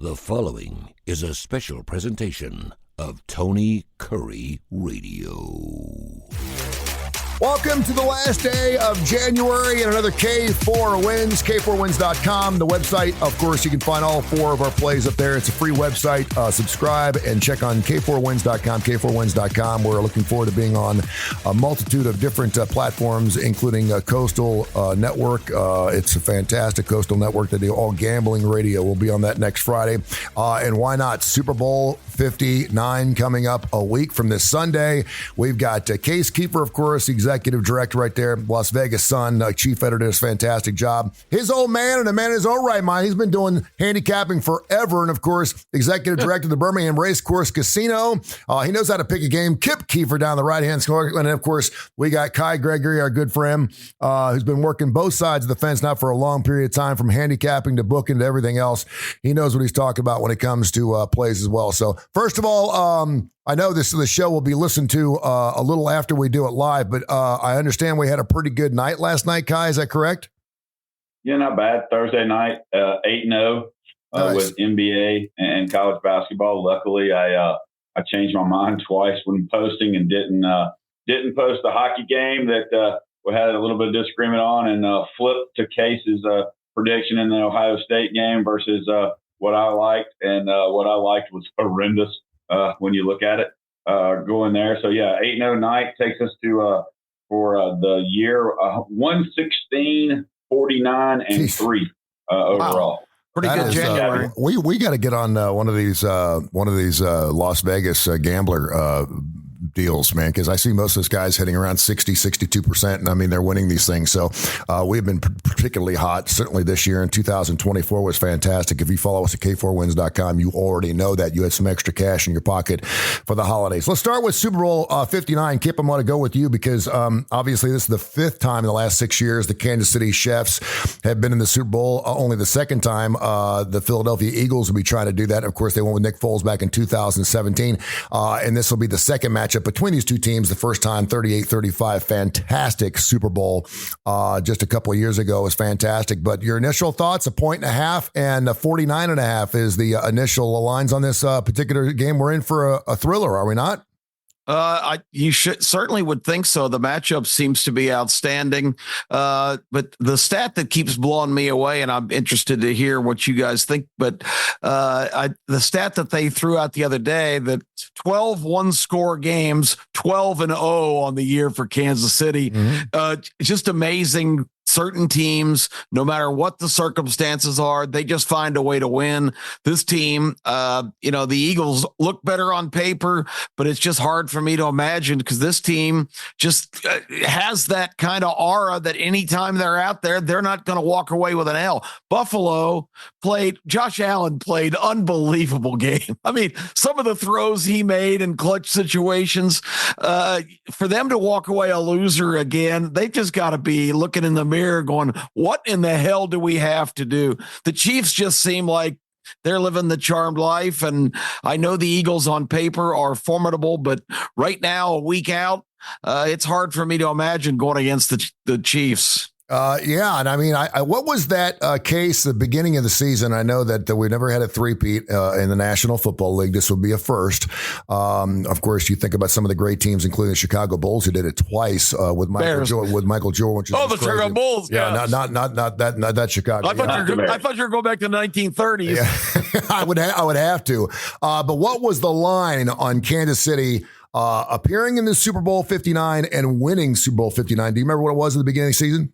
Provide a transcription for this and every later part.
The following is a special presentation of Tony Kurre Radio. Welcome to the last day of January and another K4Wins, K4Wins.com. The website, of course, you can find all four of our plays up there. It's a free website. Subscribe and check on K4Wins.com, K4Wins.com. We're looking forward to being on a multitude of different platforms, including Coastal Network. It's a fantastic Coastal Network. They do all gambling radio. We'll be on that next Friday. And why not? Super Bowl 59 coming up a week from this Sunday. We've got Kip Keefer, of course, executive director right there, Las Vegas Sun, chief editor, does a fantastic job. His old man and a man in his own right mind. He's been doing handicapping forever. And of course, executive director of the Birmingham Racecourse Casino. He knows how to pick a game. Kip Keefer down the right-hand score. And of course, we got Gregory, our good friend, who's been working both sides of the fence now for a long period of time, from handicapping to booking to everything else. He knows what he's talking about when it comes to plays as well. So first of all, I know the show will be listened to a little after we do it live, but I understand we had a pretty good night last night, Kai. Is that correct? Yeah, not bad. Thursday night, 8-0 nice. With NBA and college basketball. Luckily, I changed my mind twice when posting and didn't post the hockey game that we had a little bit of disagreement on, and flipped to Case's prediction in the Ohio State game versus what I liked, and what I liked was horrendous. When you look at it, going there. So yeah, 8-0 night takes us to for the year 116, 49, and 3 overall. Wow. Pretty That good is, January. We got to get on one of these Las Vegas gambler deals, man, because I see most of those guys hitting around 62%. And I mean, they're winning these things. So we've been particularly hot. Certainly this year in 2024 was fantastic. If you follow us at K4Wins.com, you already know that you had some extra cash in your pocket for the holidays. Let's start with Super Bowl 59. Kip, I'm going to go with you because obviously this is the fifth time in the last 6 years the Kansas City Chiefs have been in the Super Bowl. Only the second time the Philadelphia Eagles will be trying to do that. Of course, they went with Nick Foles back in 2017. And this will be the second matchup between these two teams. The first time, 38-35, fantastic Super Bowl just a couple of years ago was fantastic. But your initial thoughts, 1.5 and 49.5 is the initial lines on this particular game. We're in for a thriller, are we not? You certainly would think so. The matchup seems to be outstanding. But the stat that keeps blowing me away, and I'm interested to hear what you guys think, but the stat that they threw out the other day, that 12 one-score games, 12-0 on the year for Kansas City. Just amazing. Certain teams, no matter what the circumstances are, they just find a way to win. This team, the Eagles look better on paper, but it's just hard for me to imagine because this team just has that kind of aura that anytime they're out there, they're not going to walk away with an L. Josh Allen played unbelievable game. I mean, some of the throws he made in clutch situations, for them to walk away a loser again, they've just got to be looking in the mirror going, what in the hell do we have to do? The Chiefs just seem like they're living the charmed life. And I know the Eagles on paper are formidable, but right now, a week out, it's hard for me to imagine going against the Chiefs. Yeah, and I mean, what was that case the beginning of the season? I know that we never had a three-peat in the National Football League. This would be a first. Of course, you think about some of the great teams, including the Chicago Bulls, who did it twice with Michael Jordan. Which is the Chicago Bulls. Yeah, not that Chicago. I thought you were going back to the 1930s. Yeah. I would have to. But what was the line on Kansas City appearing in the Super Bowl 59 and winning Super Bowl 59? Do you remember what it was at the beginning of the season?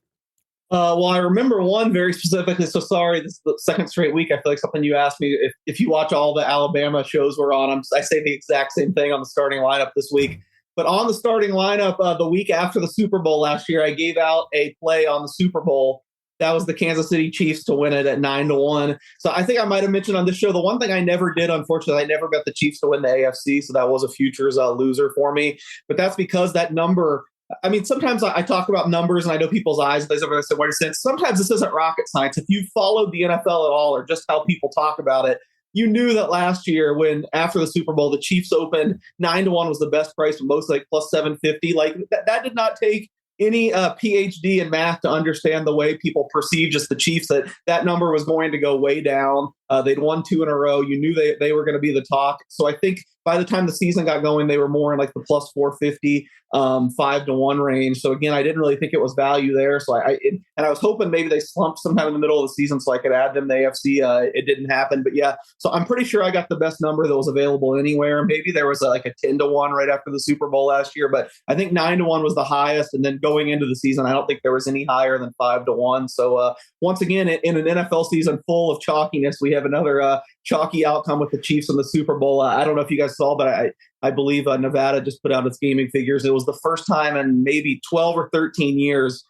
Well, I remember one very specifically. So sorry, this is the second straight week. I feel like something you asked me, if you watch all the Alabama shows we're on, I say the exact same thing on the starting lineup this week. But on the starting lineup, the week after the Super Bowl last year, I gave out a play on the Super Bowl. That was the Kansas City Chiefs to win it at 9-1. So I think I might have mentioned on this show, the one thing I never did, unfortunately, I never bet the Chiefs to win the AFC. So that was a futures loser for me. But that's because that number, I mean, sometimes I talk about numbers and I know people's eyes, they say, what is it? Sometimes this isn't rocket science. If you followed the NFL at all, or just how people talk about it, you knew that last year when after the Super Bowl, the Chiefs opened 9-1 was the best price, for most like plus 750. Like that did not take any PhD in math to understand the way people perceive just the Chiefs, that number was going to go way down. They'd won 2 in a row. You knew they were going to be the talk. So I think by the time the season got going, they were more in like the plus 450, 5-1 range. So again, I didn't really think it was value there. So I was hoping maybe they slumped sometime in the middle of the season so I could add them to the AFC. It didn't happen, but yeah. So I'm pretty sure I got the best number that was available anywhere. Maybe there was like a 10-1 right after the Super Bowl last year, but I think 9-1 was the highest. And then going into the season, I don't think there was any higher than 5-1. So once again, in an NFL season full of chalkiness, we have another chalky outcome with the Chiefs in the Super Bowl. I don't know if you guys saw, but I believe Nevada just put out its gaming figures. It was the first time in maybe 12 or 13 years,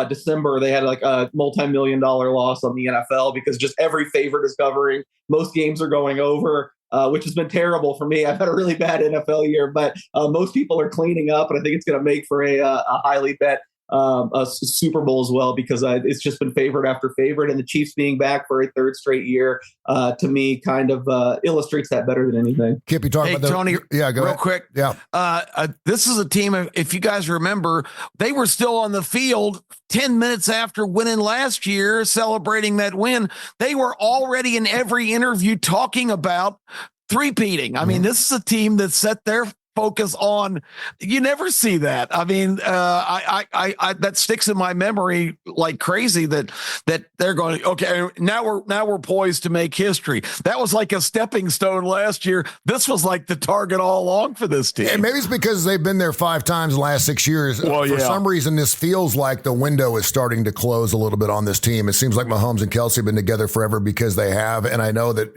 December, they had like a multi-million-dollar loss on the NFL because just every favorite is covering. Most games are going over, which has been terrible for me. I've had a really bad NFL year, but most people are cleaning up, and I think it's going to make for a highly bet a Super Bowl as well, because it's just been favorite after favorite, and the Chiefs being back for a third straight year to me kind of illustrates that better than anything. Kip, you talking about Tony? Yeah, go real ahead. Quick. Yeah, this is a team. If you guys remember, they were still on the field 10 minutes after winning last year, celebrating that win. They were already in every interview talking about three-peating. I mean, this is a team that set their focus on. You never see that. I mean, I that sticks in my memory like crazy. That they're going, okay, now we're poised to make history. That was like a stepping stone last year. This was like the target all along for this team. And maybe it's because they've been there 5 times in the last 6 years. Well, For some reason, this feels like the window is starting to close a little bit on this team. It seems like Mahomes and Kelsey have been together forever because they have. And I know that,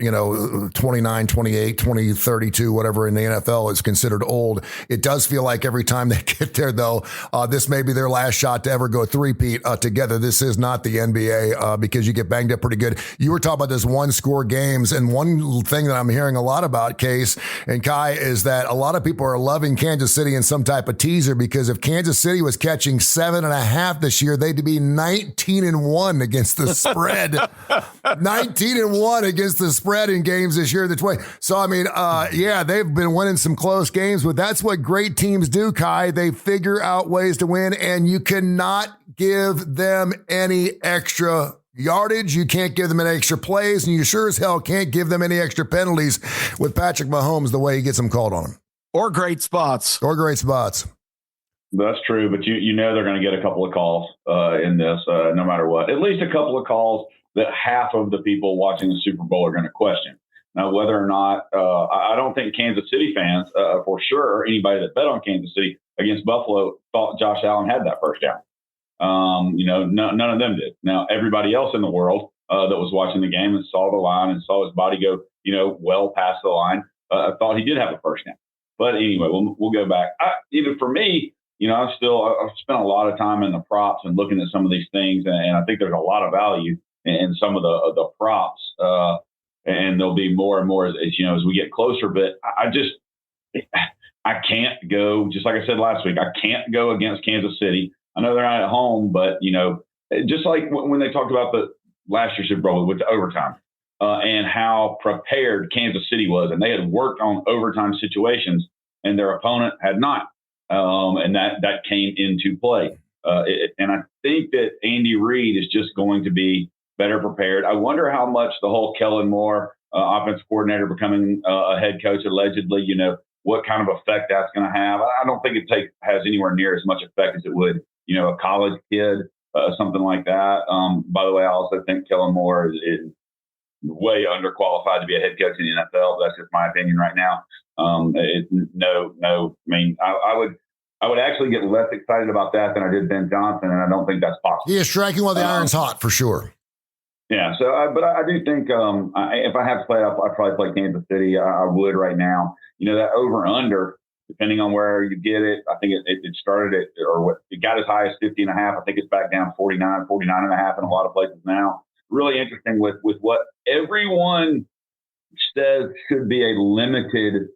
29, 28, 20, 32, whatever in the NFL is considered old. It does feel like every time they get there, though, this may be their last shot to ever go three-peat together. This is not the NBA because you get banged up pretty good. You were talking about this one-score games, and one thing that I'm hearing a lot about, Case and Kai, is that a lot of people are loving Kansas City in some type of teaser, because if Kansas City was catching 7.5 this year, they'd be 19-1 against the spread. 19-1 against the spread in games this year. So, I mean, they've been winning some close games, but that's what great teams do, Kai. They figure out ways to win, and you cannot give them any extra yardage. You can't give them any extra plays, and you sure as hell can't give them any extra penalties with Patrick Mahomes the way he gets them called on him. Or great spots. That's true, but you know they're going to get a couple of calls in this, no matter what. At least a couple of calls that half of the people watching the Super Bowl are going to question. Now, whether or not, I don't think Kansas City fans, for sure, anybody that bet on Kansas City against Buffalo thought Josh Allen had that first down. None of them did. Now, everybody else in the world that was watching the game and saw the line and saw his body go, well past the line, thought he did have a first down. But anyway, we'll go back. Even for me, I've spent a lot of time in the props and looking at some of these things, and I think there's a lot of value in some of the props. And there'll be more and more as we get closer. But I can't go, just like I said last week, I can't go against Kansas City. I know they're not at home, but, just like when they talked about the last year's Super Bowl with the overtime and how prepared Kansas City was, and they had worked on overtime situations and their opponent had not. And that came into play. And I think that Andy Reid is just going to be better prepared. I wonder how much the whole Kellen Moore offensive coordinator becoming a head coach, allegedly, what kind of effect that's going to have. I don't think it has anywhere near as much effect as it would, a college kid, something like that. By the way, I also think Kellen Moore is way underqualified to be a head coach in the NFL. That's just my opinion right now. I would actually get less excited about that than I did Ben Johnson, and I don't think that's possible. He is striking while the iron's hot, for sure. Yeah, but I do think if I have to play, I'd probably play Kansas City. I would right now. That over-under, depending on where you get it, I think it started at, or what it got as high as 50.5. I think it's back down 49.5 in a lot of places now. Really interesting with what everyone says should be a limited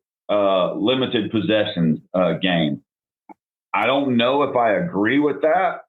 possessions game. I don't know if I agree with that.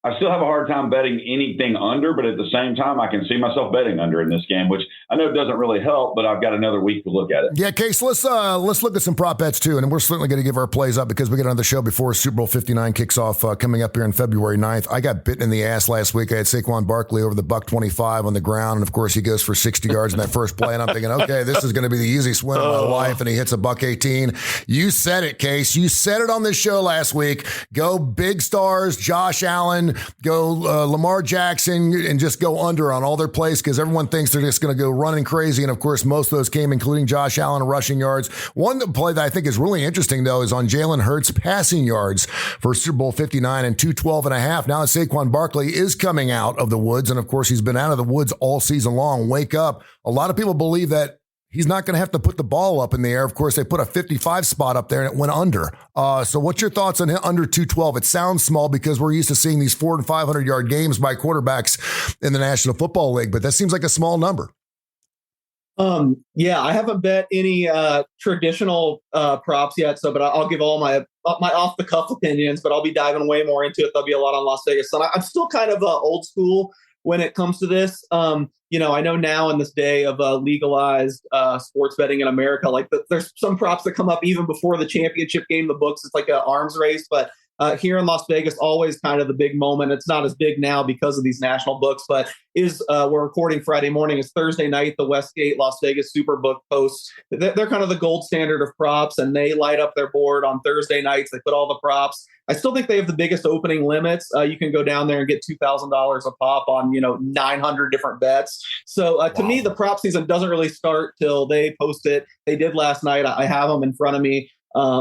I still have a hard time betting anything under, but at the same time, I can see myself betting under in this game, which I know doesn't really help, but I've got another week to look at it. Yeah, Case, let's look at some prop bets too, and we're certainly going to give our plays up because we get on the show before Super Bowl 59 kicks off coming up here on February 9th. I got bitten in the ass last week. I had Saquon Barkley over the $125 on the ground, and of course he goes for 60 yards in that first play, and I'm thinking, okay, this is going to be the easiest win of my life, and he hits a $118. You said it, Case. You said it on this show last week. Go big stars, Josh Allen, go Lamar Jackson, and just go under on all their plays because everyone thinks they're just going to go running crazy. And of course, most of those came, including Josh Allen, rushing yards. One play that I think is really interesting, though, is on Jalen Hurts passing yards for Super Bowl 59 and 212.5. Now that Saquon Barkley is coming out of the woods, and of course, he's been out of the woods all season long. Wake up. A lot of people believe that he's not going to have to put the ball up in the air. Of course, they put a 55 spot up there and it went under. So what's your thoughts on under 212? It sounds small because we're used to seeing these 400 and 500 yard games by quarterbacks in the National Football League, but that seems like a small number. Yeah, I haven't bet any traditional props yet, but I'll give all my off the cuff opinions, but I'll be diving way more into it. There'll be a lot on Las Vegas. So I'm still kind of old school when it comes to this. I know now in this day of legalized sports betting in America, like there's some props that come up even before the championship game, the books, it's like an arms race, but here in Las Vegas, always kind of the big moment. It's not as big now because of these national books, but we're recording Friday morning. It's Thursday night. The Westgate Las Vegas Superbook posts. They're kind of the gold standard of props, and they light up their board on Thursday nights. They put all the props. I still think they have the biggest opening limits. You can go down there and get $2,000 a pop on 900 different bets. So to me, the prop season doesn't really start till they post it. They did last night. I have them in front of me.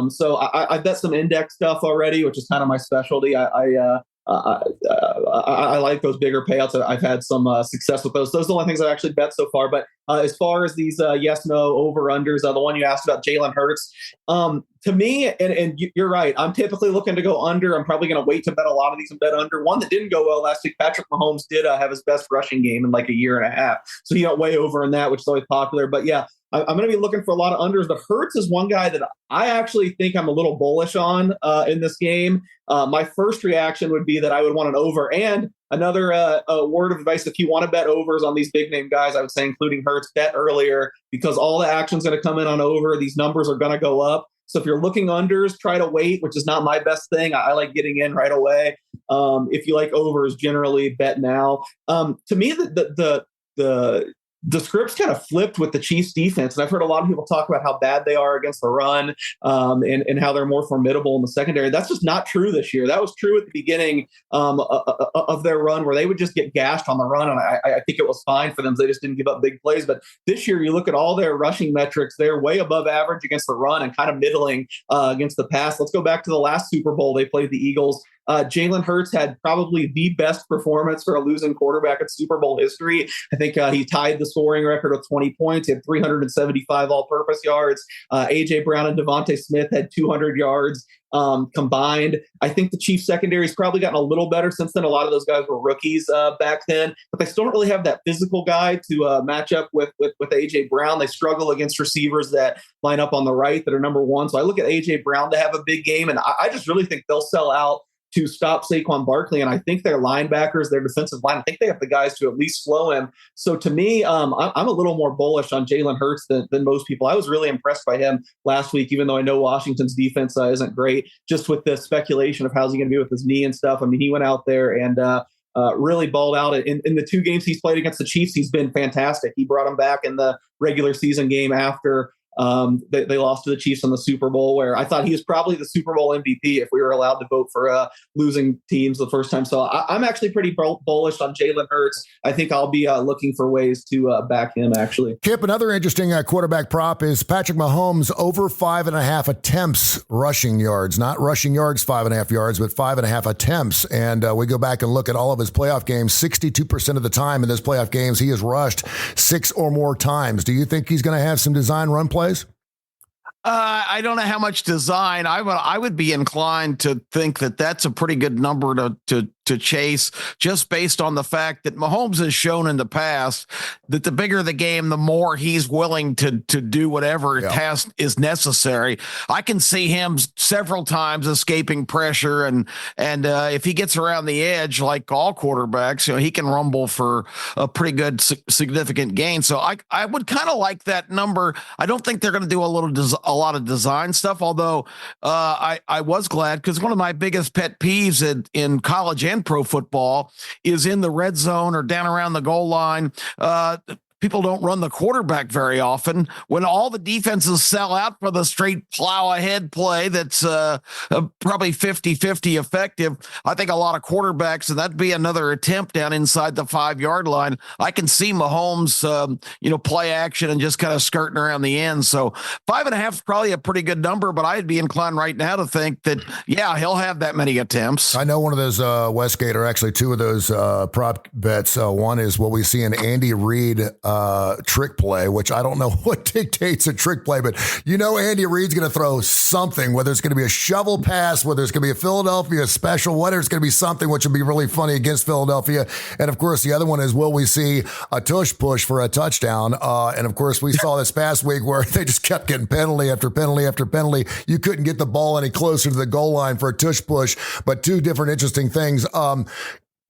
So I bet some index stuff already, which is kind of my specialty. I like those bigger payouts. I've had some success with those. Those are the only things I've actually bet so far. But as far as these yes, no, over unders, the one you asked about, Jalen Hurts, to me, and you're right, I'm typically looking to go under. I'm probably going to wait to bet a lot of these and bet under. One that didn't go well last week, Patrick Mahomes did have his best rushing game in like a year and a half. So he went way over in that, which is always popular. But yeah, I'm going to be looking for a lot of unders. But Hurts is one guy that I actually think I'm a little bullish on in this game. My first reaction would be that I would want an over. And another word of advice, if you want to bet overs on these big name guys, I would say including Hurts, bet earlier because all the action's going to come in on over. These numbers are going to go up. So if you're looking unders, try to wait, which is not my best thing. I like getting in right away. If you like overs, generally bet now. To me, the script's kind of flipped with the Chiefs defense. And I've heard a lot of people talk about how bad they are against the run and how they're more formidable in the secondary. That's just not true this year. That was true at the beginning of their run where they would just get gashed on the run. And I think it was fine for them. They just didn't give up big plays. But this year, you look at all their rushing metrics, they're way above average against the run and kind of middling against the pass. Let's go back to the last Super Bowl. They played the Eagles. Jalen Hurts had probably the best performance for a losing quarterback in Super Bowl history. I think he tied the scoring record with 20 points. He had 375 all-purpose yards. A.J. Brown and Devontae Smith had 200 yards combined. I think the Chiefs secondary's probably gotten a little better since then. A lot of those guys were rookies back then, but they still don't really have that physical guy to match up with A.J. Brown. They struggle against receivers that line up on the right that are number one. So I look at A.J. Brown to have a big game, and I just really think they'll sell out to stop Saquon Barkley. And I think their linebackers, their defensive line, I think they have the guys to at least slow him. So to me, I'm a little more bullish on Jalen Hurts than most people. I was really impressed by him last week, even though I know Washington's defense isn't great, just with the speculation of how's he going to be with his knee and stuff. I mean, he went out there and really balled out. In the two games he's played against the Chiefs, he's been fantastic. He brought him back in the regular season game after they lost to the Chiefs in the Super Bowl, where I thought he was probably the Super Bowl MVP if we were allowed to vote for losing teams the first time. So I'm actually pretty bullish on Jalen Hurts. I think I'll be looking for ways to back him, actually. Kip, another interesting quarterback prop is Patrick Mahomes over 5.5 attempts rushing yards, not rushing yards 5.5 yards, but 5.5 attempts. And we go back and look at all of his playoff games. 62% of the time in those playoff games, he has rushed 6 or more times. Do you think he's going to have some design run plays? I don't know how much design. I would be inclined to think that that's a pretty good number to to chase, just based on the fact that Mahomes has shown in the past that the bigger the game, the more he's willing to do whatever task is necessary. I can see him several times escaping pressure, and if he gets around the edge, like all quarterbacks, he can rumble for a pretty good significant gain. So I would kind of like that number. I don't think they're going to do a lot of design stuff, although I was glad, because one of my biggest pet peeves in college and pro football is in the red zone or down around the goal line. People don't run the quarterback very often. When all the defenses sell out for the straight plow ahead play that's probably 50-50 effective, I think a lot of quarterbacks, and that'd be another attempt down inside the 5-yard line. I can see Mahomes, play action and just kind of skirting around the end. So 5.5 is probably a pretty good number, but I'd be inclined right now to think that, he'll have that many attempts. I know one of those, Westgate, or actually two of those prop bets. One is what we see in Andy Reid trick play, which I don't know what dictates a trick play, but Andy Reid's going to throw something, whether it's going to be a shovel pass, whether it's going to be a Philadelphia special, whether it's going to be something which would be really funny against Philadelphia. And of course, the other one is, will we see a tush push for a touchdown? And of course, we saw this past week where they just kept getting penalty after penalty after penalty. You couldn't get the ball any closer to the goal line for a tush push, but two different interesting things.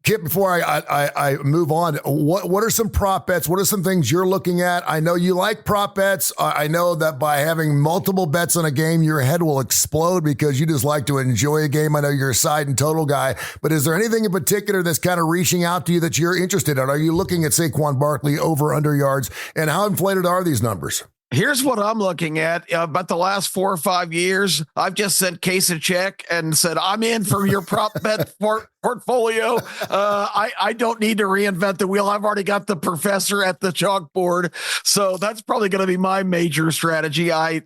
Kip, before I move on, what are some prop bets? What are some things you're looking at? I know you like prop bets. I know that by having multiple bets on a game, your head will explode because you just like to enjoy a game. I know you're a side and total guy, but is there anything in particular that's kind of reaching out to you that you're interested in? Are you looking at Saquon Barkley over under yards, and how inflated are these numbers? Here's what I'm looking at. About the last 4 or 5 years, I've just sent Case a check and said, I'm in for your prop bet portfolio. I don't need to reinvent the wheel. I've already got the professor at the chalkboard. So that's probably going to be my major strategy. I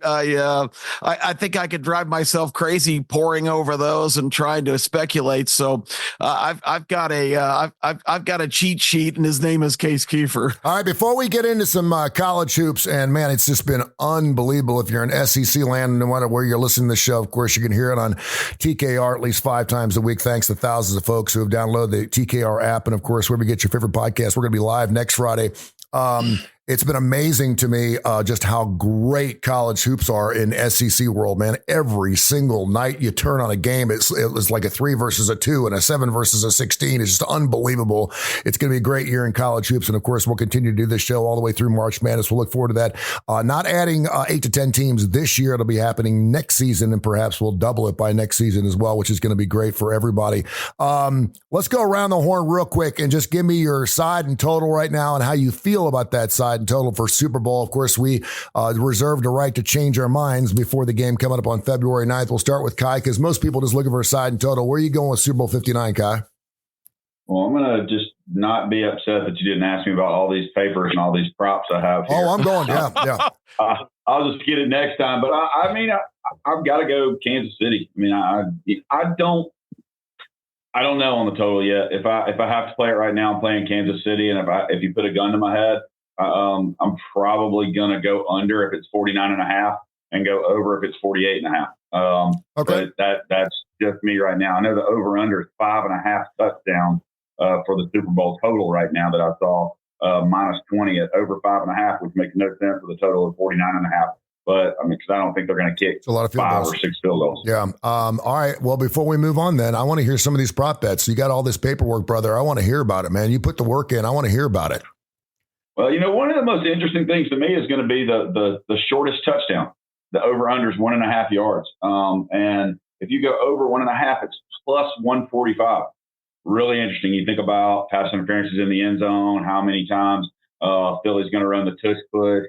think I could drive myself crazy poring over those and trying to speculate. So I've got a cheat sheet, and his name is Case Keefer. All right. Before we get into some college hoops, and man, it's just been unbelievable. If you're in SEC land, no matter where you're listening to the show, of course, you can hear it on TKR at least 5 times a week. Thanks to thousands of folks who have downloaded the TKR app. And of course, wherever you get your favorite podcast, we're going to be live next Friday. It's been amazing to me just how great college hoops are in SEC world, man. Every single night you turn on a game, it was like a 3 versus a 2 and a 7 versus a 16. It's just unbelievable. It's going to be a great year in college hoops. And of course, we'll continue to do this show all the way through March Madness. We'll look forward to that. Not adding 8 to 10 teams this year. It'll be happening next season, and perhaps we'll double it by next season as well, which is going to be great for everybody. Let's go around the horn real quick and just give me your side and total right now and how you feel about that side and total for Super Bowl. Of course, we reserve the right to change our minds before the game coming up on February 9th. We'll start with Kai, because most people just looking for a side and total. Where are you going with Super Bowl 59, Kai? Well, I'm going to just not be upset that you didn't ask me about all these papers and all these props I have here. Oh, I'm going, yeah. I'll just get it next time. But I've got to go Kansas City. I mean, I don't know on the total yet. If I have to play it right now, I'm playing Kansas City, and if you put a gun to my head, I'm probably going to go under if it's 49.5 and go over if it's 48.5. Okay. But that's just me right now. I know the over under is 5.5 touchdowns for the Super Bowl total right now that I saw minus 20 at over 5.5, which makes no sense for the total of 49.5. But I mean, because I don't think they're going to kick a lot of 5 or 6 field goals. Yeah. All right. Well, before we move on, then I want to hear some of these prop bets. You got all this paperwork, brother. I want to hear about it, man. You put the work in. I want to hear about it. Well, one of the most interesting things to me is going to be the shortest touchdown. The over-under is 1.5 yards. And if you go over 1.5, it's plus 145. Really interesting. You think about pass interferences in the end zone, how many times Philly's going to run the tush push,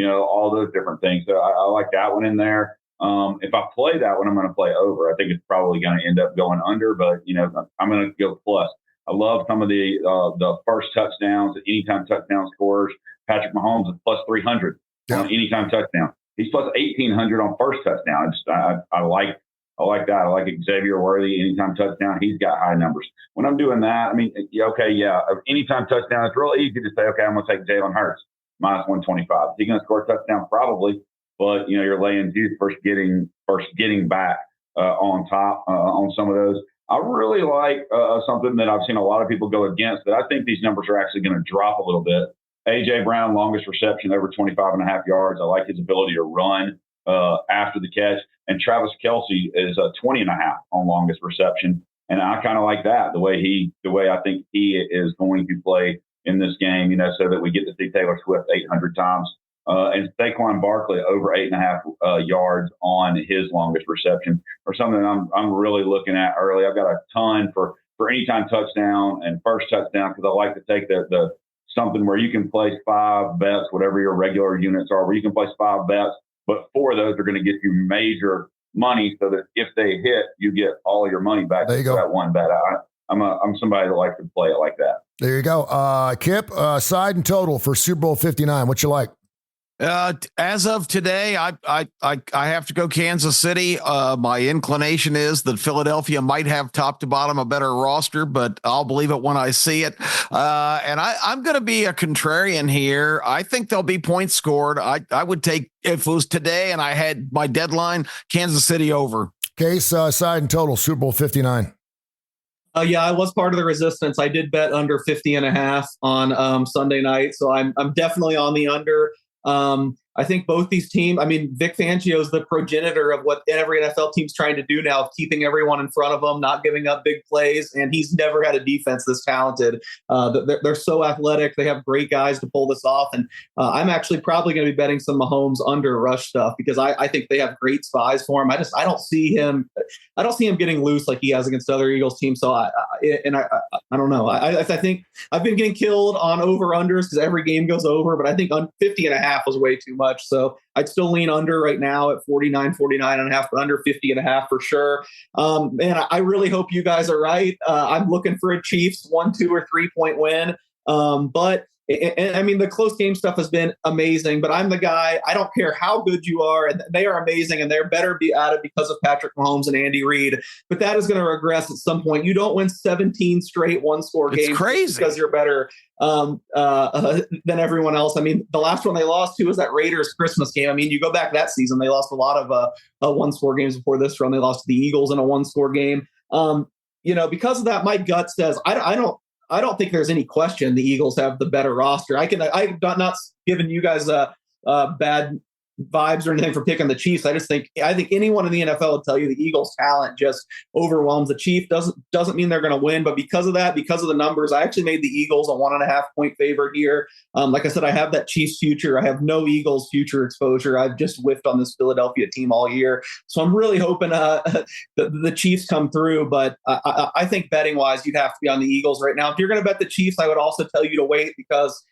all those different things. So I like that one in there. If I play that one, I'm going to play over. I think it's probably going to end up going under, but, I'm going to go plus. I love some of the first touchdowns, anytime touchdown scores. Patrick Mahomes is plus 300 on anytime touchdown. He's plus 1,800 on first touchdown. I like that. I like Xavier Worthy, anytime touchdown. He's got high numbers. When I'm doing that, I mean, anytime touchdown, it's real easy to say, okay, I'm going to take Jalen Hurts minus 125. Is he going to score a touchdown? Probably, but you're laying juice first getting back on top on some of those. I really like something that I've seen a lot of people go against, that I think these numbers are actually going to drop a little bit. A.J. Brown, longest reception, over 25.5 yards. I like his ability to run after the catch. And Travis Kelce is 20.5 on longest reception. And I kind of like that, the way I think he is going to play in this game, so that we get to see Taylor Swift 800 times. And Saquon Barkley over 8.5 yards on his longest reception, or something I'm really looking at early. I've got a ton for anytime touchdown and first touchdown, because I like to take the something where you can place 5 bets, whatever your regular units are, where you can place 5 bets, but 4 of those are going to get you major money, so that if they hit, you get all your money back. There you go. That one bet. I'm somebody that likes to play it like that. There you go. Kip, side and total for Super Bowl 59. What you like? As of today, I have to go Kansas City. My inclination is that Philadelphia might have top to bottom a better roster, but I'll believe it when I see it. And I'm going to be a contrarian here. I think there'll be points scored. I would take, if it was today and I had my deadline, Kansas City over. Case, side and total, Super Bowl 59. Yeah, I was part of the resistance. I did bet under 50.5 on Sunday night, so I'm definitely on the under. I think both these teams, Vic Fangio is the progenitor of what every NFL team's trying to do now, keeping everyone in front of them, not giving up big plays. And he's never had a defense this talented. They're so athletic. They have great guys to pull this off. And I'm actually probably going to be betting some Mahomes under rush stuff, because I think they have great spies for him. I don't see him getting loose like he has against other Eagles teams. So I don't know. I think I've been getting killed on over-unders because every game goes over, but I think on 50.5 was way too much. So I'd still lean under right now at 49.5, but under 50.5 for sure. Man, I really hope you guys are right. I'm looking for a Chiefs 1, 2, or 3 point win. But the close game stuff has been amazing, but I'm the guy, I don't care how good you are, and they are amazing, and they're better be at it because of Patrick Mahomes and Andy Reid, but that is going to regress at some point. You don't win 17 straight one-score games because you're better than everyone else. The last one they lost to was that Raiders Christmas game. You go back that season, they lost a lot of one-score games before this run. They lost to the Eagles in a one-score game. Because of that, my gut says I don't think there's any question the Eagles have the better roster. I'm not giving you guys bad vibes or anything for picking the Chiefs. I think anyone in the NFL would tell you the Eagles' talent just overwhelms the Chiefs. Doesn't mean they're going to win, but because of the numbers, I actually made the Eagles a 1.5 point favorite here. Like I said, I have that Chiefs future. I have no Eagles future exposure. I've just whiffed on this Philadelphia team all year, so I'm really hoping the Chiefs come through. But I think betting wise, you'd have to be on the Eagles right now. If you're going to bet the Chiefs, I would also tell you to wait, because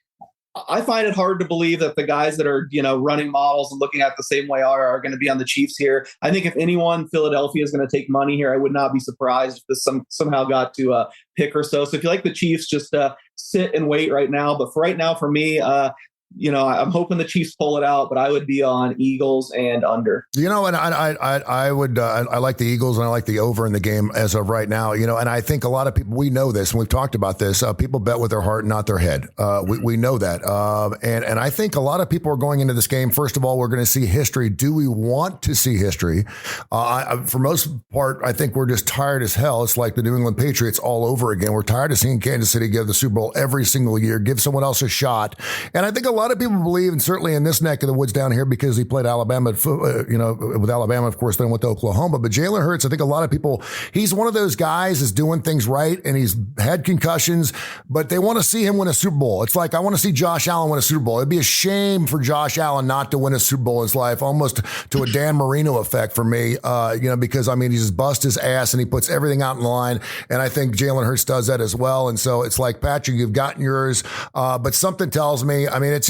I find it hard to believe that the guys that are, running models and looking at the same way are going to be on the Chiefs here. I think if anyone, Philadelphia is going to take money here. I would not be surprised if this somehow got to a pick or so. So if you like the Chiefs, just sit and wait right now. But for right now, for me, I'm hoping the Chiefs pull it out, but I would be on Eagles and under. And I would I like the Eagles, and I like the over in the game as of right now. And I think a lot of people, we know this, and we've talked about this. People bet with their heart, not their head. We know that, and I think a lot of people are going into this game. First of all, we're going to see history. Do we want to see history? For most part, I think we're just tired as hell. It's like the New England Patriots all over again. We're tired of seeing Kansas City give the Super Bowl every single year, give someone else a shot, and I think a lot of people believe, and certainly in this neck of the woods down here, because he played Alabama, with Alabama, of course, then went to Oklahoma. But Jalen Hurts, I think a lot of people, he's one of those guys that's doing things right, and he's had concussions, but they want to see him win a Super Bowl. It's like, I want to see Josh Allen win a Super Bowl. It'd be a shame for Josh Allen not to win a Super Bowl in his life, almost to a Dan Marino effect for me, because, he just busts his ass and he puts everything out in line. And I think Jalen Hurts does that as well. And so it's like, Patrick, you've gotten yours, but something tells me, it's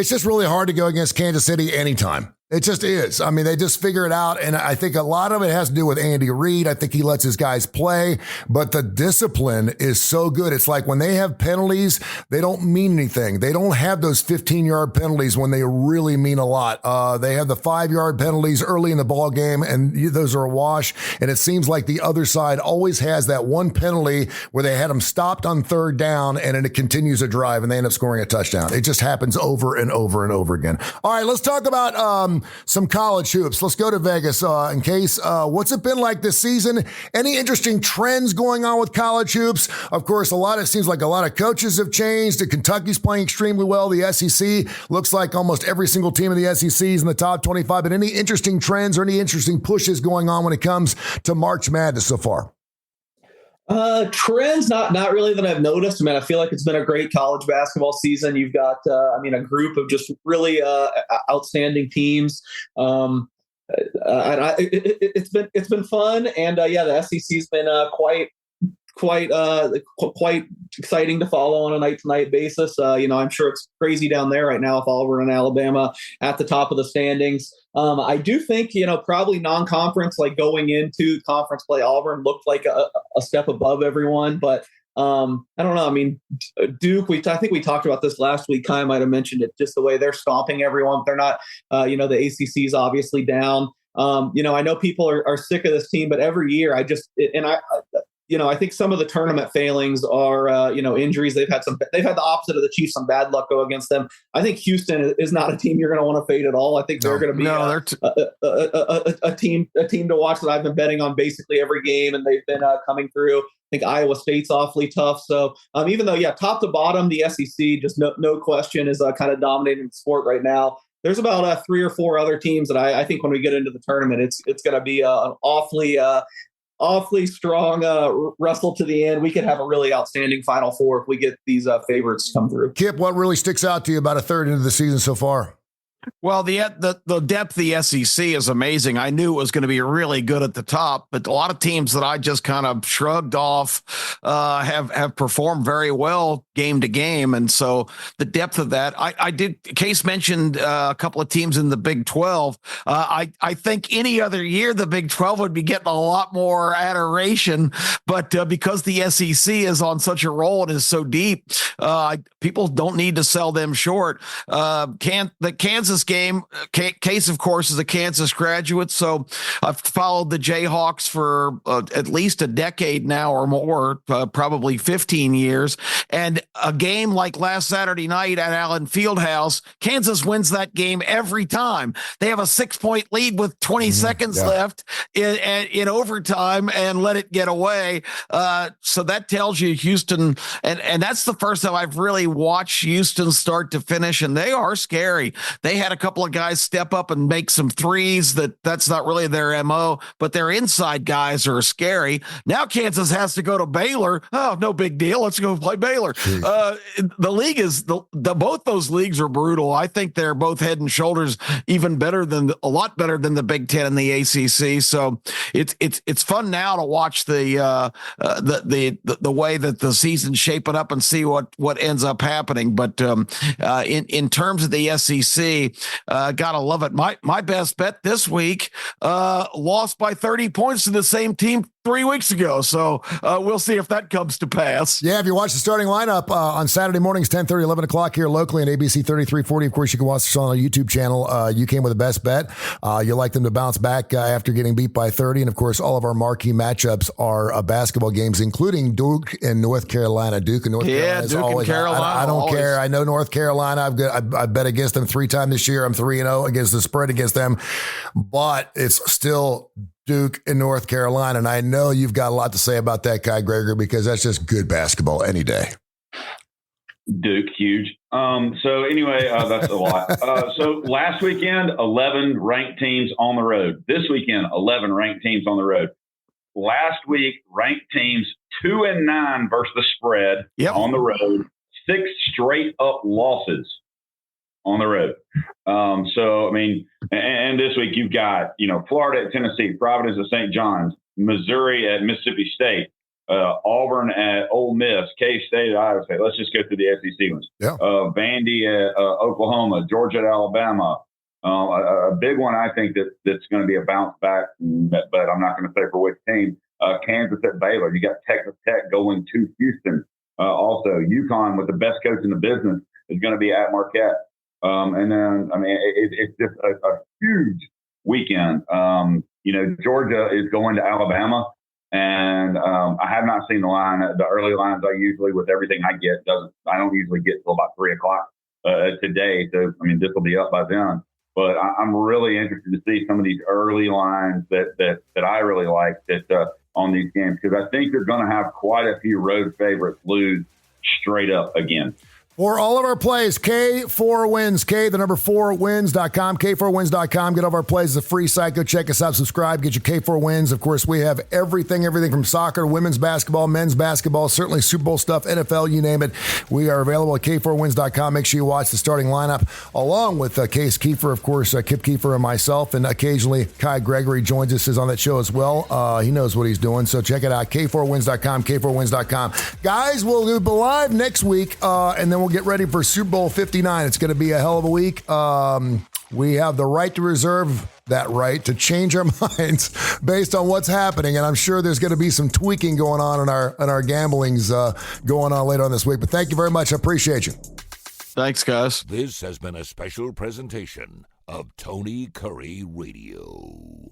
just really hard to go against Kansas City anytime. It just is. They just figure it out. And I think a lot of it has to do with Andy Reid. I think he lets his guys play, but the discipline is so good. It's like when they have penalties, they don't mean anything. They don't have those 15-yard penalties when they really mean a lot. They have the 5-yard penalties early in the ball game, and those are a wash. And it seems like the other side always has that one penalty where they had them stopped on third down, and then it continues a drive, and they end up scoring a touchdown. It just happens over and over and over again. All right, let's talk about some college hoops. Let's go to Vegas. In case, what's it been like this season? Any interesting trends going on with college hoops? Of course, it seems like a lot of coaches have changed. Kentucky's playing extremely well. The SEC looks like almost every single team in the SEC is in the top 25. But any interesting trends or any interesting pushes going on when it comes to March Madness so far? Trends, not really that I've noticed. I mean, I feel like it's been a great college basketball season. You've got, a group of just really outstanding teams. It's been fun, and the SEC's been quite exciting to follow on a night-to-night basis. I'm sure it's crazy down there right now with Auburn and Alabama at the top of the standings. I do think, probably non-conference, like going into conference play, Auburn looked like a step above everyone, but I don't know. I mean, Duke, I think we talked about this last week. Kai might have mentioned it, just the way they're stomping everyone. They're not, the ACC is obviously down. I know people are sick of this team, but every year I think some of the tournament failings are, injuries. They've had the opposite of the Chiefs, some bad luck go against them. I think Houston is not a team you're going to want to fade at all. I think they're going to be a team to watch that I've been betting on basically every game, and they've been coming through. I think Iowa State's awfully tough. So even though, top to bottom, the SEC, just no question, is kind of dominating the sport right now. There's about 3 or 4 other teams that I think when we get into the tournament, it's going to be an awfully strong wrestle to the end. We could have a really outstanding Final Four if we get these favorites come through. Kip, what really sticks out to you about a third into the season so far? Well, the depth of the SEC is amazing. I knew it was going to be really good at the top, but a lot of teams that I just kind of shrugged off have performed very well game to game, and so the depth of that. I did. Case mentioned a couple of teams in the Big 12. I think any other year the Big 12 would be getting a lot more adoration, but because the SEC is on such a roll and is so deep, people don't need to sell them short. The Kansas game, Case, of course, is a Kansas graduate, so I've followed the Jayhawks for at least a decade now or more, probably 15 years. And a game like last Saturday night at Allen Fieldhouse, Kansas wins that game every time. They have a 6-point lead with 20 seconds left in overtime and let it get away. So that tells you Houston, and that's the first time I've really watched Houston start to finish, and they are scary. They had a couple of guys step up and make some threes that's not really their MO, but their inside guys are scary. Now Kansas has to go to Baylor. Oh, no big deal. Let's go play Baylor. The league is both those leagues are brutal. I think they're both head and shoulders a lot better than the Big Ten and the ACC. So it's fun now to watch the way that the season's shaping up and see what ends up happening. But in terms of the SEC, gotta love it. My best bet this week lost by 30 points to the same team 3 weeks ago. So we'll see if that comes to pass. Yeah, if you watch the starting lineup on Saturday mornings, 10:30, 11 o'clock here locally on ABC 3340. Of course, you can watch this on our YouTube channel. You came with the best bet. You like them to bounce back after getting beat by 30. And, of course, all of our marquee matchups are basketball games, including Duke and North Carolina. Duke and North Carolina is always. I don't care. I know North Carolina. I bet against them 3 times this year. I'm 3-0 against the spread against them. But it's still Duke and North Carolina. And I know you've got a lot to say about that guy, Gregory, because that's just good basketball any day. Duke, huge. So anyway, that's a lot. So last weekend, 11 ranked teams on the road. This weekend, 11 ranked teams on the road. Last week, ranked teams 2-9 versus the spread on the road. 6 straight up losses on the road. So, I mean, and this week you've got, Florida at Tennessee, Providence at St. John's, Missouri at Mississippi State, Auburn at Ole Miss, K-State at Iowa State. Let's just go through the SEC ones. Yeah. Vandy at Oklahoma, Georgia at Alabama. A big one, I think, that's going to be a bounce back, but I'm not going to say for which team. Kansas at Baylor. You got Texas Tech going to Houston. Also, UConn, with the best coach in the business, is going to be at Marquette. And then, I mean, it's just a huge weekend. Georgia is going to Alabama, and I have not seen the line. The early lines I usually, with everything I get, I don't usually get till about 3 o'clock today. So, I mean, this will be up by then. But I'm really interested to see some of these early lines that I really like on these games, because I think they're going to have quite a few road favorites lose straight up again. For all of our plays, K4Wins, K4Wins.com, K4Wins.com. Get all of our plays. It's a free site. Go check us out, subscribe, get your K4Wins. Of course, we have everything from soccer, women's basketball, men's basketball, certainly Super Bowl stuff, NFL, you name it. We are available at K4Wins.com. Make sure you watch the starting lineup, along with Case Keefer, of course, Kip Keefer and myself, and occasionally Gregory joins us, is on that show as well. He knows what he's doing, so check it out, K4Wins.com, K4Wins.com. Guys, we'll be live next week, and then we'll get ready for Super Bowl 59. It's going to be a hell of a week. We have the right to reserve that right to change our minds based on what's happening, and I'm sure there's going to be some tweaking going on in our gamblings going on later on this week. But thank you very much. I appreciate you. Thanks, guys. This has been a special presentation of Tony Kurre Radio.